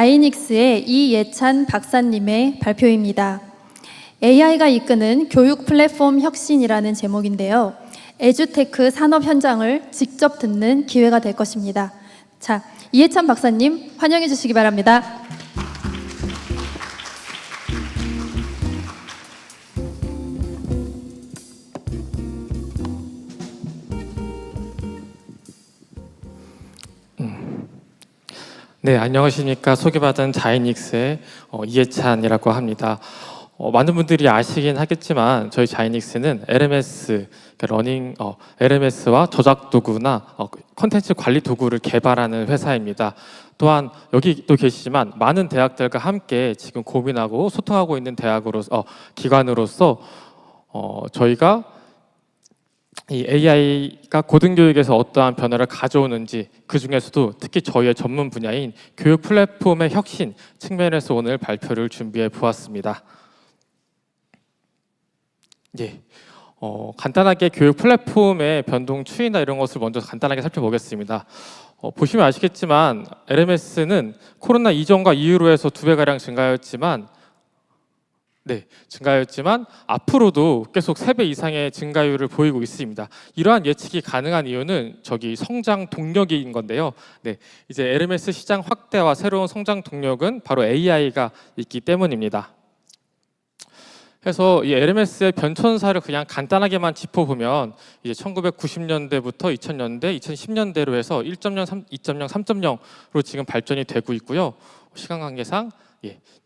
아이닉스의 이예찬 박사님의 발표입니다. AI가 이끄는 교육 플랫폼 혁신이라는 제목인데요. 에듀테크 산업 현장을 직접 듣는 기회가 될 것입니다. 자, 이예찬 박사님 환영해 주시기 바랍니다. 네, 안녕하십니까. 소개받은 자이닉스의 이예찬이라고 합니다. 많은 분들이 아시긴 하겠지만 저희 자이닉스는 LMS, LMS와 저작 도구나 콘텐츠 관리 도구를 개발하는 회사입니다. 또한 여기 또 계시지만 많은 대학들과 함께 지금 고민하고 소통하고 있는 기관으로서 저희가 이 AI가 고등교육에서 어떠한 변화를 가져오는지, 그 중에서도 특히 저희의 전문 분야인 교육 플랫폼의 혁신 측면에서 오늘 발표를 준비해 보았습니다. 예, 간단하게 교육 플랫폼의 변동 추이나 이런 것을 먼저 간단하게 살펴보겠습니다. 보시면 아시겠지만 LMS는 코로나 이전과 이후로 해서 2배가량 증가했지만 앞으로도 계속 3배 이상의 증가율을 보이고 있습니다. 이러한 예측이 가능한 이유는 성장 동력인 건데요. 이제 LMS 시장 확대와 새로운 성장 동력은 바로 AI가 있기 때문입니다. 그래서 이 LMS의 변천사를 그냥 간단하게만 짚어보면 이제 1990년대부터 2000년대, 2010년대로 해서 1.0, 2.0, 3.0로 지금 발전이 되고 있고요. 시간 관계상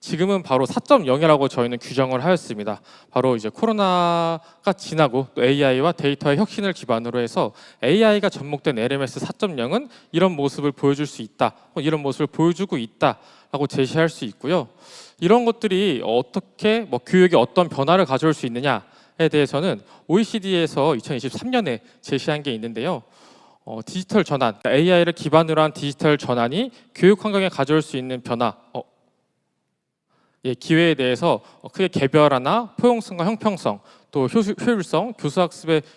지금은 바로 4.0이라고 저희는 규정을 하였습니다. 바로 이제 코로나가 지나고 또 AI와 데이터의 혁신을 기반으로 해서 AI가 접목된 LMS 4.0은 이런 모습을 보여줄 수 있다, 이런 모습을 보여주고 있다라고 제시할 수 있고요. 이런 것들이 어떻게 교육에 어떤 변화를 가져올 수 있느냐에 대해서는 OECD에서 2023년에 제시한 게 있는데요. 디지털 전환, AI를 기반으로 한 디지털 전환이 교육 환경에 가져올 수 있는 변화, 기회에 대해서 크게 개별화나 포용성과 형평성, 또 효율성,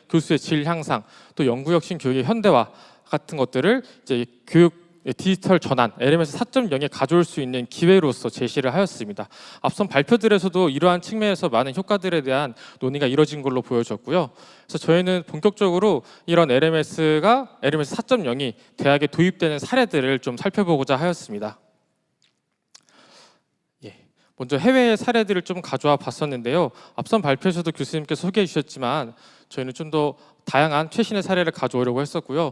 교수의 질 향상, 또 연구혁신 교육의 현대화 같은 것들을 이제 교육 디지털 전환, LMS 4.0에 가져올 수 있는 기회로서 제시를 하였습니다. 앞선 발표들에서도 이러한 측면에서 많은 효과들에 대한 논의가 이뤄진 걸로 보여졌고요. 그래서 저희는 본격적으로 이런 LMS 4.0이 대학에 도입되는 사례들을 좀 살펴보고자 하였습니다. 먼저 해외의 사례들을 좀 가져와 봤었는데요. 앞선 발표에서도 교수님께서 소개해 주셨지만 저희는 좀 더 다양한 최신의 사례를 가져오려고 했었고요.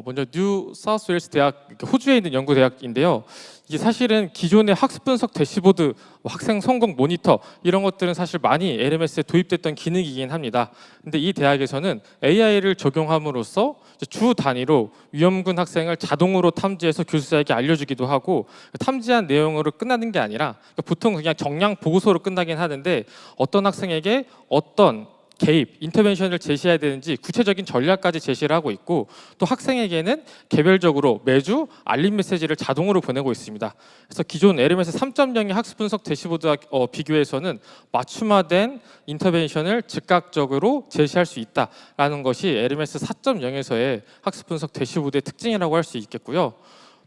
먼저 뉴 사우스웨일스 대학, 호주에 있는 연구 대학인데요. 이게 사실은 기존의 학습 분석 대시보드, 학생 성공 모니터 이런 것들은 사실 많이 LMS에 도입됐던 기능이긴 합니다. 근데 이 대학에서는 AI를 적용함으로써 주 단위로 위험군 학생을 자동으로 탐지해서 교수자에게 알려주기도 하고, 탐지한 내용으로 끝나는 게 아니라 보통 그냥 정량 보고서로 끝나긴 하는데 어떤 학생에게 어떤 개입, 인터벤션을 제시해야 되는지 구체적인 전략까지 제시를 하고 있고, 또 학생에게는 개별적으로 매주 알림 메시지를 자동으로 보내고 있습니다. 그래서 기존 LMS 3.0의 학습 분석 대시보드와 비교해서는 맞춤화된 인터벤션을 즉각적으로 제시할 수 있다라는 것이 LMS 4.0에서의 학습 분석 대시보드의 특징이라고 할 수 있겠고요.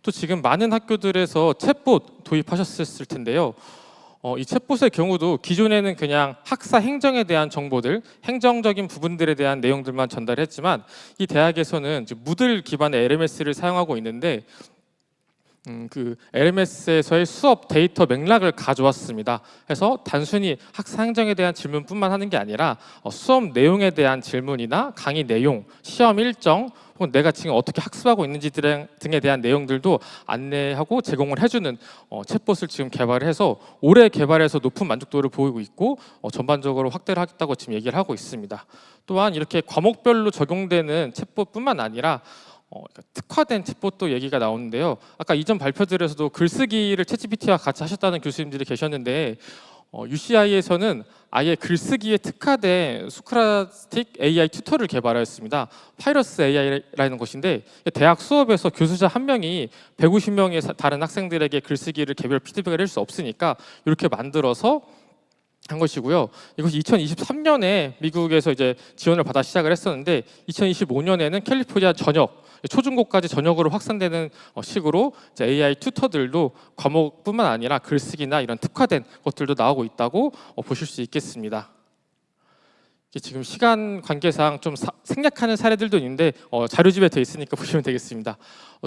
또 지금 많은 학교들에서 챗봇 도입하셨을 텐데요. 이 챗봇의 경우도 기존에는 그냥 학사 행정에 대한 정보들, 행정적인 부분들에 대한 내용들만 전달했지만 이 대학에서는 무들 기반의 LMS를 사용하고 있는데 그 LMS에서의 수업 데이터 맥락을 가져왔습니다. 그래서 단순히 학사 행정에 대한 질문뿐만 하는 게 아니라 수업 내용에 대한 질문이나 강의 내용, 시험 일정, 혹은 내가 지금 어떻게 학습하고 있는지 등에 대한 내용들도 안내하고 제공을 해주는 챗봇을 지금 개발해서 올해 개발해서 높은 만족도를 보이고 있고 전반적으로 확대를 하겠다고 지금 얘기를 하고 있습니다. 또한 이렇게 과목별로 적용되는 챗봇뿐만 아니라 특화된 챗봇도 얘기가 나오는데요. 아까 이전 발표들에서도 글쓰기를 챗GPT와 같이 하셨다는 교수님들이 계셨는데 UCI에서는 아예 글쓰기에 특화된 소크라틱 AI 튜터를 개발하였습니다. 파이러스 AI라는 것인데 대학 수업에서 교수자 한 명이 150명의 다른 학생들에게 글쓰기를 개별 피드백을 할 수 없으니까 이렇게 만들어서 한 것이고요. 이것이 2023년에 미국에서 이제 지원을 받아 시작을 했었는데 2025년에는 캘리포니아 전역, 초중고까지 전역으로 확산되는 식으로 이제 AI 튜터들도 과목뿐만 아니라 글쓰기나 이런 특화된 것들도 나오고 있다고 보실 수 있겠습니다. 지금 시간 관계상 좀 생략하는 사례들도 있는데 자료집에 돼 있으니까 보시면 되겠습니다.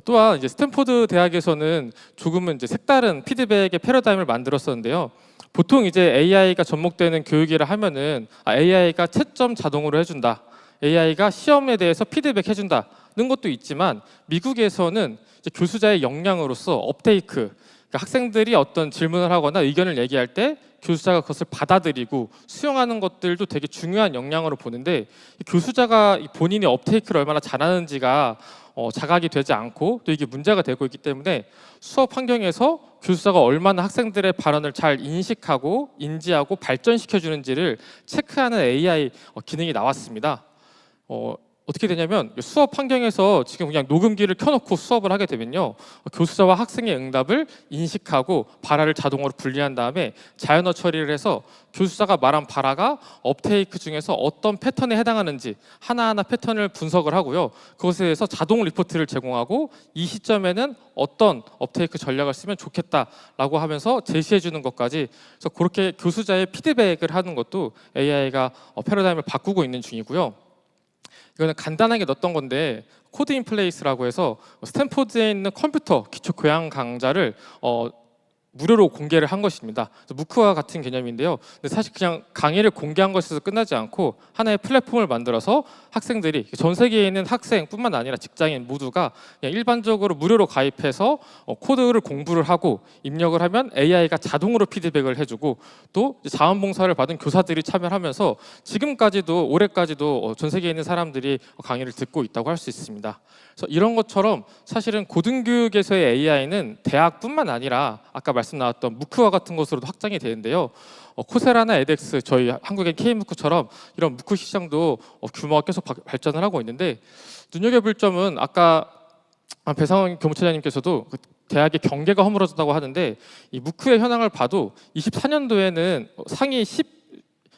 또한 이제 스탠포드 대학에서는 조금은 이제 색다른 피드백의 패러다임을 만들었었는데요. 보통 이제 AI가 접목되는 교육이라 하면은 AI가 채점 자동으로 해준다, AI가 시험에 대해서 피드백 해준다는 것도 있지만 미국에서는 이제 교수자의 역량으로서 업테이크, 그러니까 학생들이 어떤 질문을 하거나 의견을 얘기할 때 교수자가 그것을 받아들이고 수용하는 것들도 되게 중요한 역량으로 보는데 교수자가 본인이 업테이크를 얼마나 잘하는지가 자각이 되지 않고 또 이게 문제가 되고 있기 때문에 수업 환경에서 교수자가 얼마나 학생들의 발언을 잘 인식하고 인지하고 발전시켜 주는지를 체크하는 AI 기능이 나왔습니다. 어떻게 되냐면 수업 환경에서 지금 그냥 녹음기를 켜놓고 수업을 하게 되면요, 교수자와 학생의 응답을 인식하고 발화를 자동으로 분리한 다음에 자연어 처리를 해서 교수자가 말한 발화가 업테이크 중에서 어떤 패턴에 해당하는지 하나하나 패턴을 분석을 하고요, 그것에 대해서 자동 리포트를 제공하고 이 시점에는 어떤 업테이크 전략을 쓰면 좋겠다라고 하면서 제시해 주는 것까지, 그래서 그렇게 교수자의 피드백을 하는 것도 AI가 패러다임을 바꾸고 있는 중이고요. 이거는 간단하게 넣었던 건데 코드 인 플레이스라고 해서 스탠포드에 있는 컴퓨터 기초 교양 강좌를 무료로 공개를 한 것입니다. 무크와 같은 개념인데요. 근데 사실 그냥 강의를 공개한 것에서 끝나지 않고 하나의 플랫폼을 만들어서 학생들이 전 세계에 있는 학생뿐만 아니라 직장인 모두가 그냥 일반적으로 무료로 가입해서 코드를 공부를 하고 입력을 하면 AI가 자동으로 피드백을 해주고 또 자원봉사를 받은 교사들이 참여하면서 지금까지도 올해까지도 전 세계에 있는 사람들이 강의를 듣고 있다고 할 수 있습니다. 그래서 이런 것처럼 사실은 고등교육에서의 AI는 대학뿐만 아니라 아까 말씀 나왔던 무크와 같은 것으로도 확장이 되는데요. 코세라나 에덱스, 저희 한국의 K무크처럼 이런 무크 시장도 규모가 계속 발전을 하고 있는데 눈여겨볼 점은 아까 배상원 교무처장님께서도 대학의 경계가 허물어졌다고 하는데 이 무크의 현황을 봐도 24년도에는 상위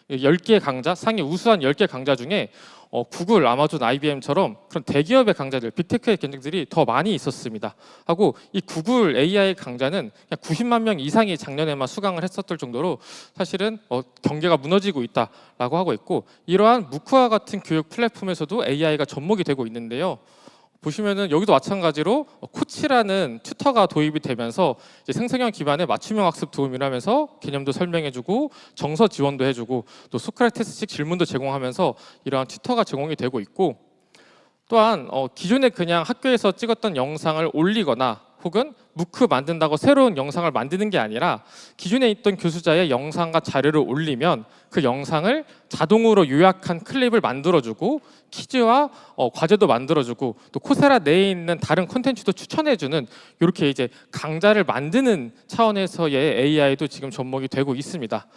10개 강좌, 상위 우수한 10개 강좌 중에 구글, 아마존, IBM처럼 그런 대기업의 강좌들, 빅테크의 경쟁들이 더 많이 있었습니다. 하고 이 구글 AI 강좌는 그냥 90만 명 이상이 작년에만 수강을 했었을 정도로 사실은 경계가 무너지고 있다라고 하고 있고, 이러한 무크와 같은 교육 플랫폼에서도 AI가 접목이 되고 있는데요. 보시면은 여기도 마찬가지로 코치라는 튜터가 도입이 되면서 이제 생성형 기반의 맞춤형 학습 도움을 하면서 개념도 설명해주고 정서 지원도 해주고 또 소크라테스식 질문도 제공하면서 이러한 튜터가 제공이 되고 있고, 또한 기존에 그냥 학교에서 찍었던 영상을 올리거나 혹은 무크 만든다고 새로운 영상을 만드는 게 아니라 기존에 있던 교수자의 영상과 자료를 올리면 그 영상을 자동으로 요약한 클립을 만들어주고 퀴즈와 과제도 만들어주고 또 코세라 내에 있는 다른 콘텐츠도 추천해주는 이렇게 이제 강좌를 만드는 차원에서의 AI도 지금 접목이 되고 있습니다.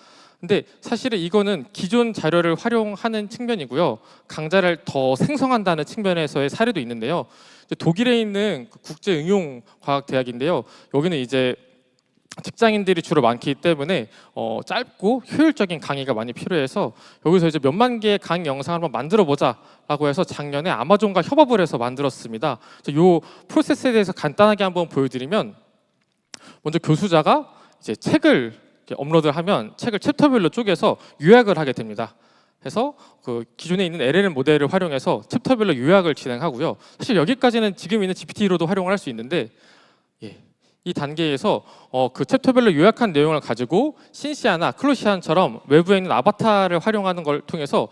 근데 사실은 이거는 기존 자료를 활용하는 측면이고요, 강좌를 더 생성한다는 측면에서의 사례도 있는데요. 독일에 있는 국제응용과학대학인데요. 여기는 이제 직장인들이 주로 많기 때문에 짧고 효율적인 강의가 많이 필요해서 여기서 이제 몇만 개의 강의 영상을 한번 만들어 보자라고 해서 작년에 아마존과 협업을 해서 만들었습니다. 이 프로세스에 대해서 간단하게 한번 보여드리면, 먼저 교수자가 이제 책을 업로드하면 책을 챕터별로 쪼개서 요약을 하게 됩니다. 해서 그 기존에 있는 LLM 모델을 활용해서 챕터별로 요약을 진행하고요. 사실 여기까지는 지금 있는 GPT로도 활용을 할 수 있는데 이 단계에서 그 챕터별로 요약한 내용을 가지고 신시아나 클로시안처럼 외부에 있는 아바타를 활용하는 걸 통해서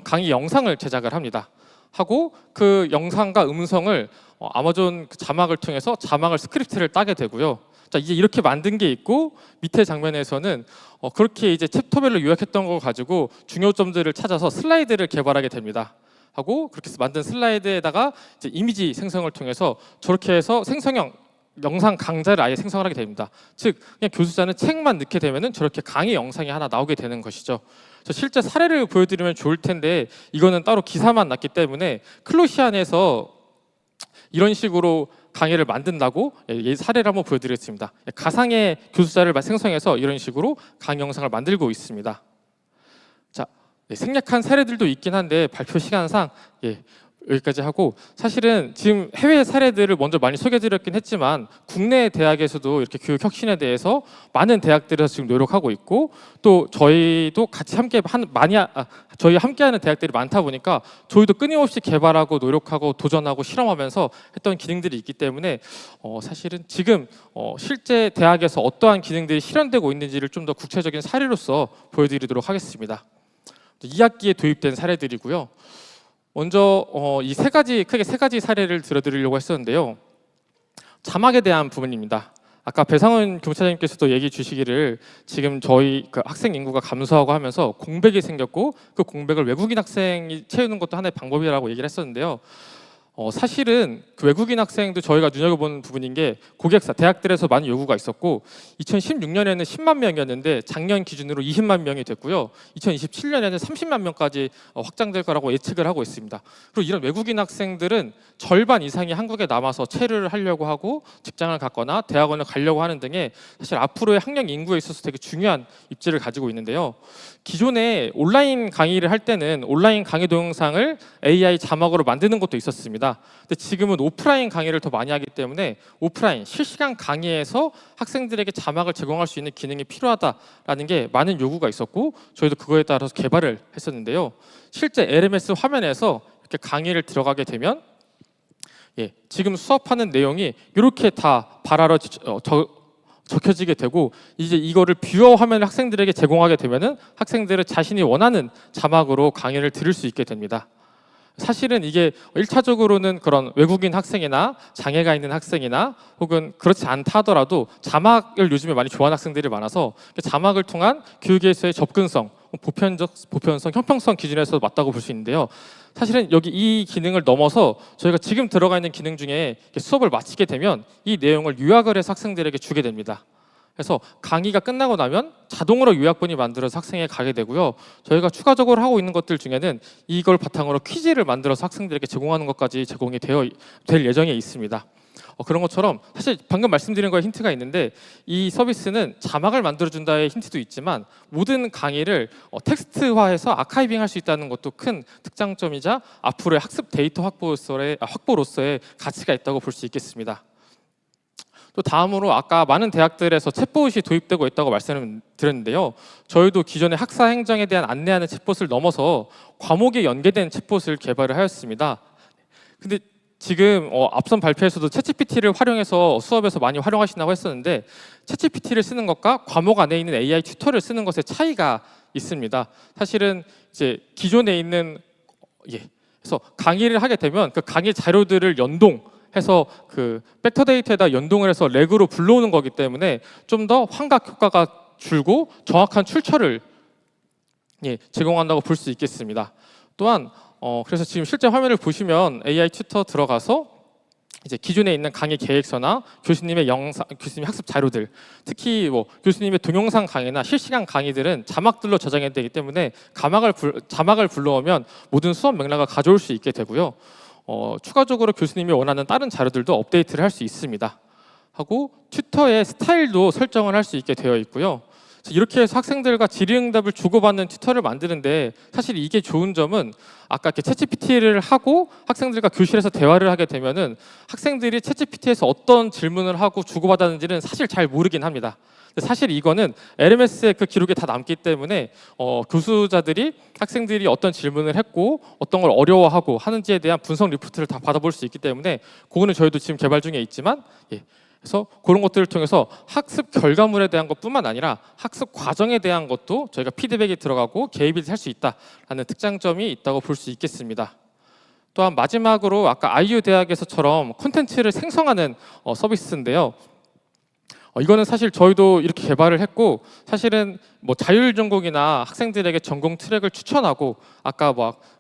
강의 영상을 제작을 합니다. 하고 그 영상과 음성을 아마존 자막을 통해서 자막을 스크립트를 따게 되고요. 자, 이제 이렇게 만든 게 있고 밑에 장면에서는 그렇게 이제 챕터별로 요약했던 걸 가지고 중요점들을 찾아서 슬라이드를 개발하게 됩니다. 하고 그렇게 해서 만든 슬라이드에다가 이제 이미지 생성을 통해서 저렇게 해서 생성형 영상 강좌를 아예 생성을 하게 됩니다. 즉 그냥 교수자는 책만 넣게 되면은 저렇게 강의 영상이 하나 나오게 되는 것이죠. 실제 사례를 보여드리면 좋을 텐데 이거는 따로 기사만 났기 때문에 클로시안에서 이런 식으로 강의를 만든다고 사례를 한번 보여드리겠습니다. 가상의 교수자를 생성해서 이런 식으로 강의 영상을 만들고 있습니다. 생략한 사례들도 있긴 한데 발표 시간상 여기까지 하고, 사실은 지금 해외 사례들을 먼저 많이 소개해드렸긴 했지만 국내 대학에서도 이렇게 교육 혁신에 대해서 많은 대학들에서 지금 노력하고 있고, 또 저희도 같이 저희 함께하는 대학들이 많다 보니까 저희도 끊임없이 개발하고 노력하고 도전하고 실험하면서 했던 기능들이 있기 때문에 사실은 지금 실제 대학에서 어떠한 기능들이 실현되고 있는지를 좀 더 구체적인 사례로서 보여드리도록 하겠습니다. 2학기에 도입된 사례들이고요. 먼저 이 크게 세 가지 사례를 들어드리려고 했었는데요. 자막에 대한 부분입니다. 아까 배상훈 교무차장님께서도 얘기 주시기를 지금 저희 그 학생 인구가 감소하고 하면서 공백이 생겼고, 그 공백을 외국인 학생이 채우는 것도 하나의 방법이라고 얘기를 했었는데요. 사실은 그 외국인 학생도 저희가 눈여겨보는 부분인 게, 고객사, 대학들에서 많은 요구가 있었고 2016년에는 10만 명이었는데 작년 기준으로 20만 명이 됐고요. 2027년에는 30만 명까지 확장될 거라고 예측을 하고 있습니다. 그리고 이런 외국인 학생들은 절반 이상이 한국에 남아서 체류를 하려고 하고 직장을 갖거나 대학원을 가려고 하는 등의 사실 앞으로의 학령 인구에 있어서 되게 중요한 입지를 가지고 있는데요. 기존에 온라인 강의를 할 때는 온라인 강의 동영상을 AI 자막으로 만드는 것도 있었습니다. 근데 지금은 오프라인 강의를 더 많이 하기 때문에 오프라인 실시간 강의에서 학생들에게 자막을 제공할 수 있는 기능이 필요하다라는 게 많은 요구가 있었고, 저희도 그거에 따라서 개발을 했었는데요. 실제 LMS 화면에서 이렇게 강의를 들어가게 되면 지금 수업하는 내용이 이렇게 다 발화로 적혀지게 되고, 이제 이거를 뷰어 화면을 학생들에게 제공하게 되면은 학생들은 자신이 원하는 자막으로 강의를 들을 수 있게 됩니다. 사실은 이게 1차적으로는 그런 외국인 학생이나 장애가 있는 학생이나 혹은 그렇지 않다 하더라도 자막을 요즘에 많이 좋아하는 학생들이 많아서 자막을 통한 교육에서의 접근성, 보편성, 형평성 기준에서 맞다고 볼 수 있는데요. 사실은 여기 이 기능을 넘어서 저희가 지금 들어가 있는 기능 중에 수업을 마치게 되면 이 내용을 요약을 해서 학생들에게 주게 됩니다. 그래서 강의가 끝나고 나면 자동으로 요약본이 만들어서 학생에게 가게 되고요. 저희가 추가적으로 하고 있는 것들 중에는 이걸 바탕으로 퀴즈를 만들어서 학생들에게 제공하는 것까지 제공이 될 예정에 있습니다. 그런 것처럼 사실 방금 말씀드린 거에 힌트가 있는데, 이 서비스는 자막을 만들어준다의 힌트도 있지만 모든 강의를 텍스트화해서 아카이빙할 수 있다는 것도 큰 특장점이자 앞으로의 학습 데이터 확보로서의 가치가 있다고 볼 수 있겠습니다. 또 다음으로 아까 많은 대학들에서 챗봇이 도입되고 있다고 말씀을 드렸는데요. 저희도 기존의 학사 행정에 대한 안내하는 챗봇을 넘어서 과목에 연계된 챗봇을 개발을 하였습니다. 근데 지금 앞선 발표에서도 챗GPT를 활용해서 수업에서 많이 활용하신다고 했었는데, 챗GPT를 쓰는 것과 과목 안에 있는 AI 튜터를 쓰는 것의 차이가 있습니다. 사실은 이제 기존에 있는 그래서 강의를 하게 되면 그 강의 자료들을 해서 그 벡터 데이터에다 연동을 해서 렉으로 불러오는 거기 때문에 좀 더 환각 효과가 줄고 정확한 출처를 제공한다고 볼 수 있겠습니다. 또한 그래서 지금 실제 화면을 보시면 AI 튜터 들어가서 이제 기존에 있는 강의 계획서나 교수님의 학습 자료들, 특히 교수님의 동영상 강의나 실시간 강의들은 자막들로 저장이 되기 때문에 자막을 불러오면 모든 수업 맥락을 가져올 수 있게 되고요. 추가적으로 교수님이 원하는 다른 자료들도 업데이트를 할 수 있습니다. 하고 튜터의 스타일도 설정을 할 수 있게 되어 있고요. 이렇게 해서 학생들과 질의응답을 주고받는 튜터를 만드는데, 사실 이게 좋은 점은 아까 이렇게 챗GPT를 하고 학생들과 교실에서 대화를 하게 되면은 학생들이 챗GPT에서 어떤 질문을 하고 주고받았는지는 사실 잘 모르긴 합니다. 사실 이거는 LMS의 그 기록에 다 남기 때문에 교수자들이 학생들이 어떤 질문을 했고 어떤 걸 어려워하고 하는지에 대한 분석 리포트를 다 받아볼 수 있기 때문에, 그거는 저희도 지금 개발 중에 있지만 그래서 그런 것들을 통해서 학습 결과물에 대한 것뿐만 아니라 학습 과정에 대한 것도 저희가 피드백이 들어가고 개입이 할 수 있다라는 특장점이 있다고 볼 수 있겠습니다. 또한 마지막으로 아까 IU 대학에서처럼 콘텐츠를 생성하는 서비스인데요. 이거는 사실 저희도 이렇게 개발을 했고, 사실은 자율전공이나 학생들에게 전공 트랙을 추천하고, 아까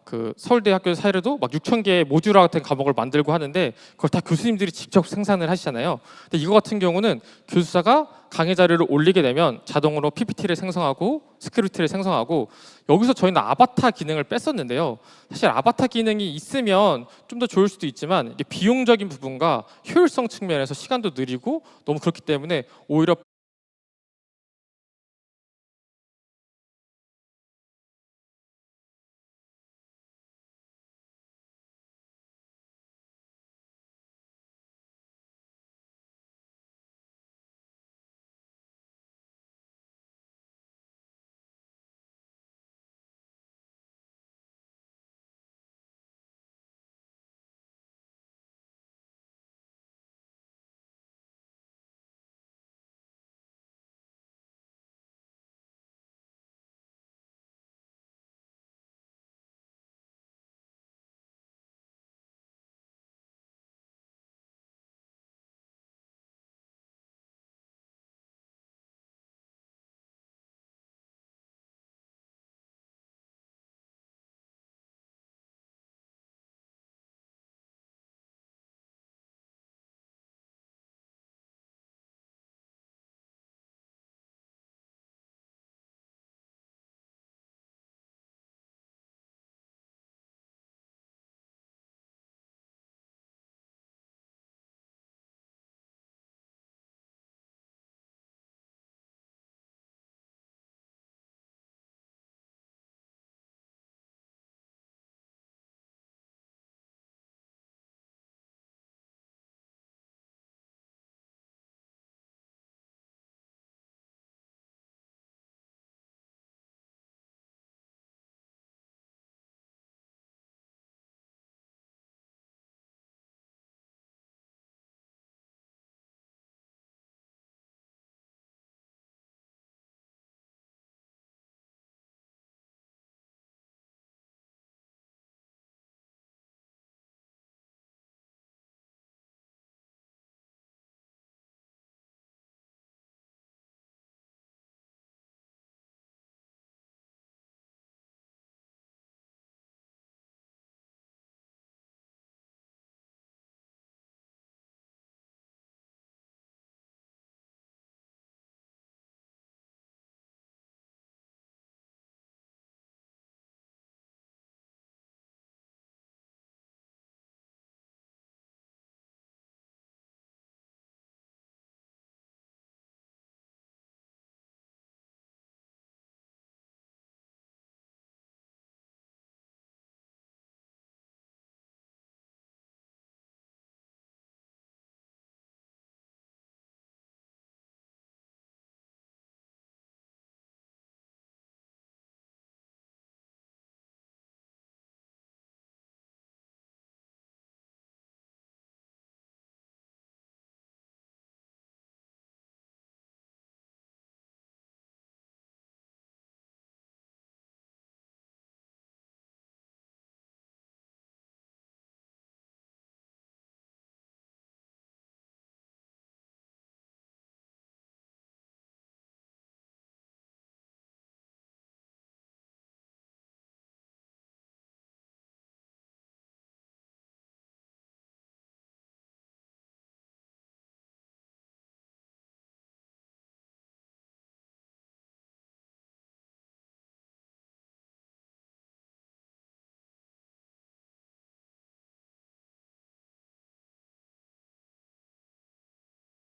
그 서울대학교 사례도 6,000개의 모듈화 같은 과목을 만들고 하는데 그걸 다 교수님들이 직접 생산을 하시잖아요. 근데 이거 같은 경우는 교수자가 강의 자료를 올리게 되면 자동으로 PPT를 생성하고 스크립트를 생성하고, 여기서 저희는 아바타 기능을 뺐었는데요. 사실 아바타 기능이 있으면 좀 더 좋을 수도 있지만 이게 비용적인 부분과 효율성 측면에서 시간도 느리고 너무 그렇기 때문에 오히려